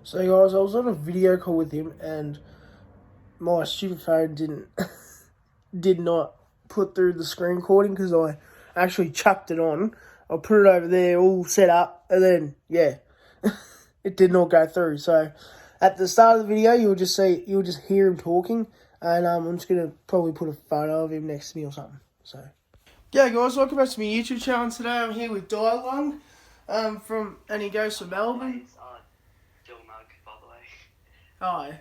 So guys, I was on a video call with him and my stupid phone did not put through the screen recording because I actually chucked it on. I put it over there all set up and then, yeah, it did not go through. So at the start of the video, you'll just hear him talking, and I'm just going to probably put a photo of him next to me or something. So, yeah guys, welcome back to my YouTube channel. Today I'm here with Dylan, and he goes to Melbourne. By the way. Hi.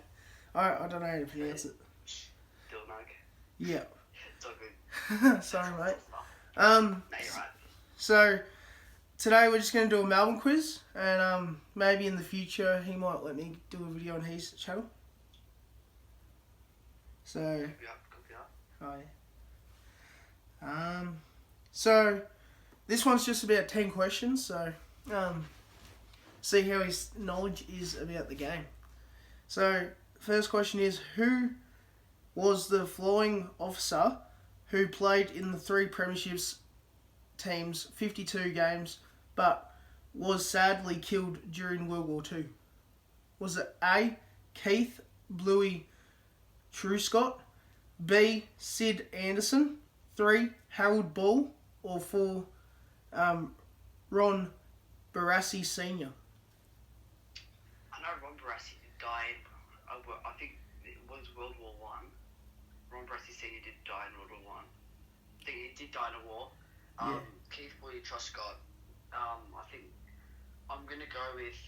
I don't know how to pronounce it. Dilnug. Yeah. It's all good. Sorry, mate. No, you're right. So today we're just going to do a Melbourne quiz, and maybe in the future he might let me do a video on his channel. So. Copy up. Hi. So this one's just about 10 questions. So see how his knowledge is about the game. So first question is, who was the flying officer who played in the 3 premierships teams, 52 games, but was sadly killed during World War II? Was it A, Keith Bluey Truscott, B, Sid Anderson, 3, Harold Ball, or 4, Ron Barassi Sr.? I know Ron Barassi died. I think it was World War One. Ron Barassi Sr. did die in World War One. I think he did die in a war. Yeah. Keith Bluey Truscott. I think I'm gonna go with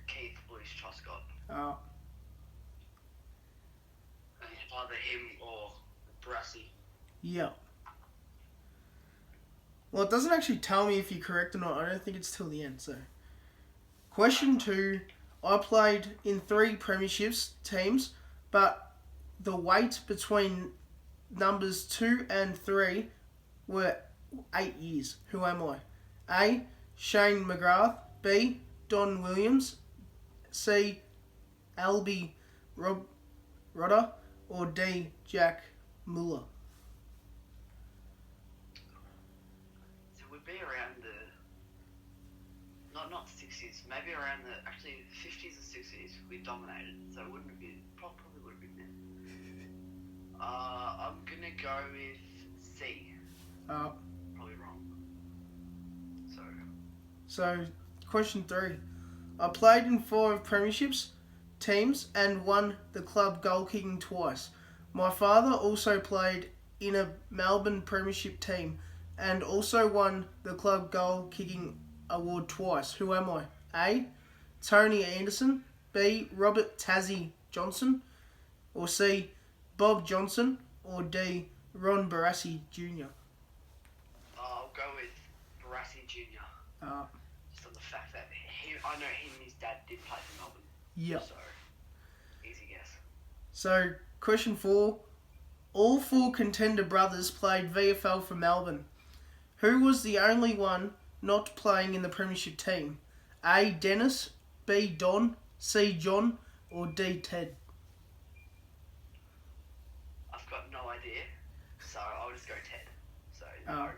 Keith Bluey Truscott. Either him or Barassi. Yeah. Well, it doesn't actually tell me if you're correct or not. I don't think it's till the end. So, question 2. I played in 3 premierships teams, but the wait between numbers 2 and 3 were 8 years. Who am I? A, Shane McGrath. B, Don Williams. C, Albie Rodder. Or D, Jack Muller. So it would be around the not 60s, maybe around the 50s and 60s. We dominated, so it wouldn't have been, probably would have been then. I'm gonna go with C. Probably wrong. So question 3. I played in 5 premierships teams and won the club goal kicking twice. My father also played in a Melbourne premiership team and also won the club goal kicking award twice. Who am I? A, Tony Anderson. B, Robert Tassie Johnson. Or C, Bob Johnson. Or D, Ron Barassi Jr. I'll go with Barassi Jr. Just on the fact that I know him and his dad did play for Melbourne. Yeah. So, easy guess. So, question 4. All 4 contender brothers played VFL for Melbourne. Who was the only one not playing in the premiership team? A, Dennis. B, Don. C, John. Or D, Ted? I've got no idea, so I'll just go Ted. So, no,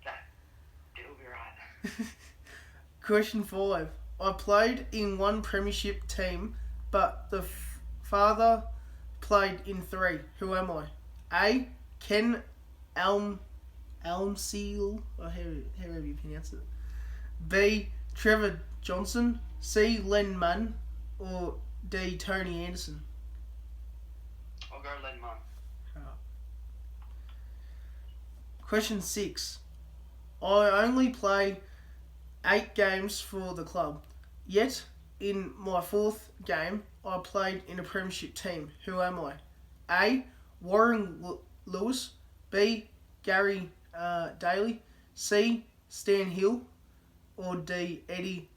that it'll be right. Question 5. I played in 1 premiership team, but the father played in 3. Who am I? A, Ken Elmseel, or however you pronounce it. B, Trevor Johnson. C, Len Munn. Or D, Tony Anderson? I'll go Len Munn. Question 6. I only played 8 games for the club, yet in my 4th game I played in a premiership team. Who am I? A, Warren Lewis. B, Gary Daly. C, Stan Hill. Or D, Eddie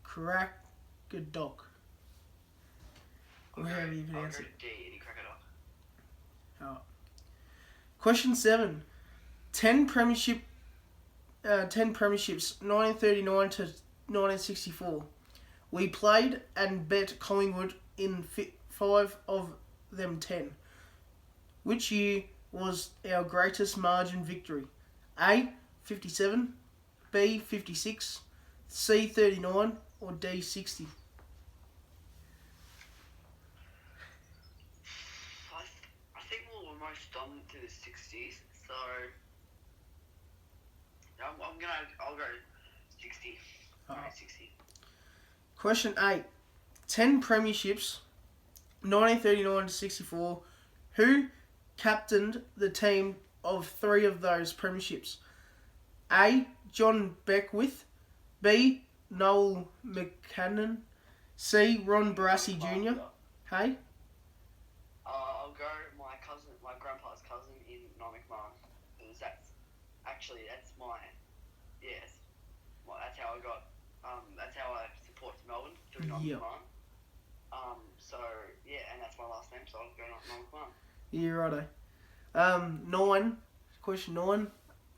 Crackerdock? I'll go D, Eddie Crackerdock. Question 7. 10 premierships, 1939 to 1964. We played and bet Collingwood in 5 of them 10. Which year was our greatest margin victory? A, 57. B, 56. C, 39. Or D, 60? most dominant to the 60s. So I'll go 60. All right, 60. Question 8. 10 premierships, 1939 to 64. Who captained the team of 3 of those premierships? A. John Beckwith. B. Noel McCannon. C. Ron Barassi Jr. Hey? I'll go my grandpa's cousin in McMahon. Because that's my, yes. Well, that's how I got, that's how I support Melbourne, through McMahon. So, yeah, and that's my last name, so I'll go McMahon. Yeah, righto. 9. Question 9.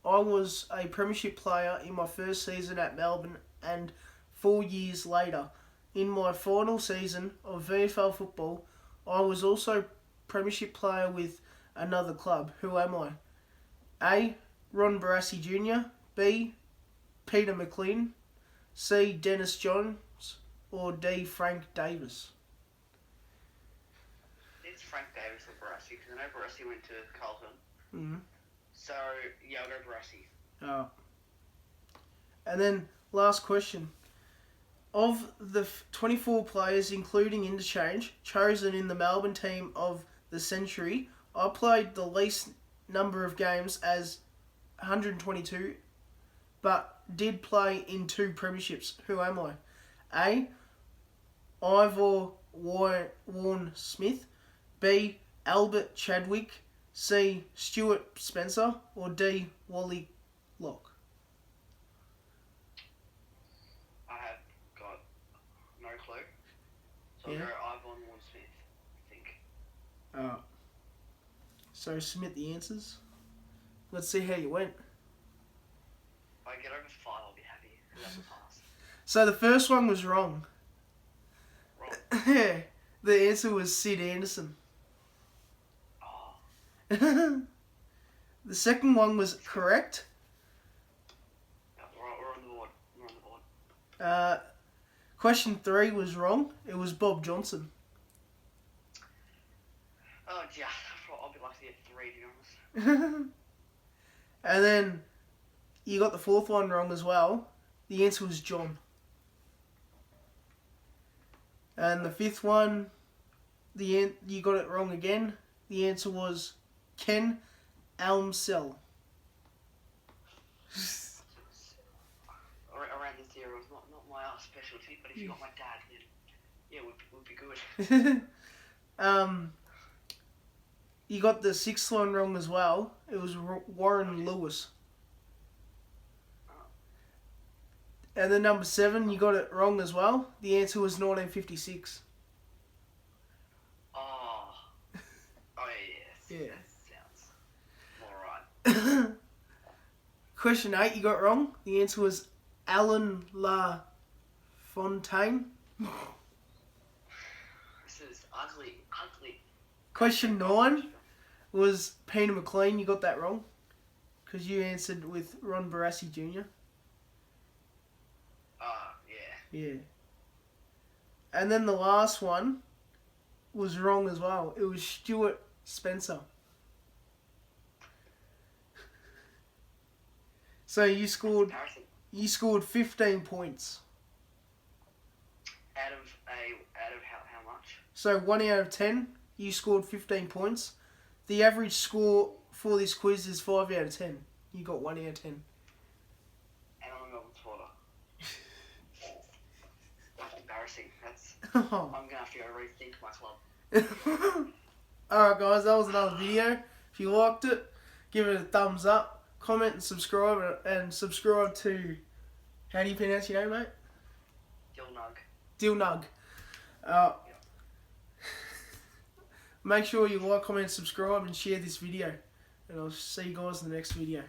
I was a premiership player in my first season at Melbourne, and 4 years later, in my final season of VFL football, I was also premiership player with another club. Who am I? A. Ron Barassi Jr. B. Peter McLean. C. Dennis Johns. Or D. Frank Davis. It's Frank Davis or Barassi, because I know Barassi went to Carlton. Mm-hmm. So, yeah, I'll go Barassi. Oh. And then, last question. Of the 24 players, including interchange, chosen in the Melbourne team of the century, I played the least number of games as 122, but did play in 2 premierships. Who am I? A. Ivor Warren Smith. B. Albert Chadwick. C. Stuart Spencer. Or D. Wally Locke. I have got no clue. So I'll go Ivor Warren Smith, I think. So submit the answers. Let's see how you went. If I get over 5, I'll be happy, because that's a pass. So the first one was wrong. Wrong. Yeah. The answer was Sid Anderson. Oh. The second one was correct. We're on the board. Question 3 was wrong. It was Bob Johnson. Oh, yeah. I'll be lucky to get 3, to be honest. And then you got the 4th one wrong as well. The answer was John. And the 5th one, you got it wrong again. The answer was Ken Almsell. Around this era was not my specialty, but if you got my dad, then yeah, would be good. You got the 6th one wrong as well. It was Warren Lewis. And then number 7, you got it wrong as well. The answer was 1956. Oh, yes. Yeah. That sounds more right. Question 8, you got wrong. The answer was Alan La Fontaine. This is ugly. Question 9 was Peter McLean. You got that wrong because you answered with Ron Barassi Jr. Yeah. Yeah. And then the last one was wrong as well. It was Stuart Spencer. So you scored 15 points. Out of how much? So 1 out of 10, you scored 15 points. The average score for this quiz is 5 out of 10. You got 1 out of 10. And I'm a Melbourne supporter. That's embarrassing. I'm going to have to go rethink my club. Alright guys, that was another video. If you liked it, give it a thumbs up, comment and subscribe to, how do you pronounce your name, mate? Dilnug. Make sure you like, comment, subscribe and share this video. And I'll see you guys in the next video.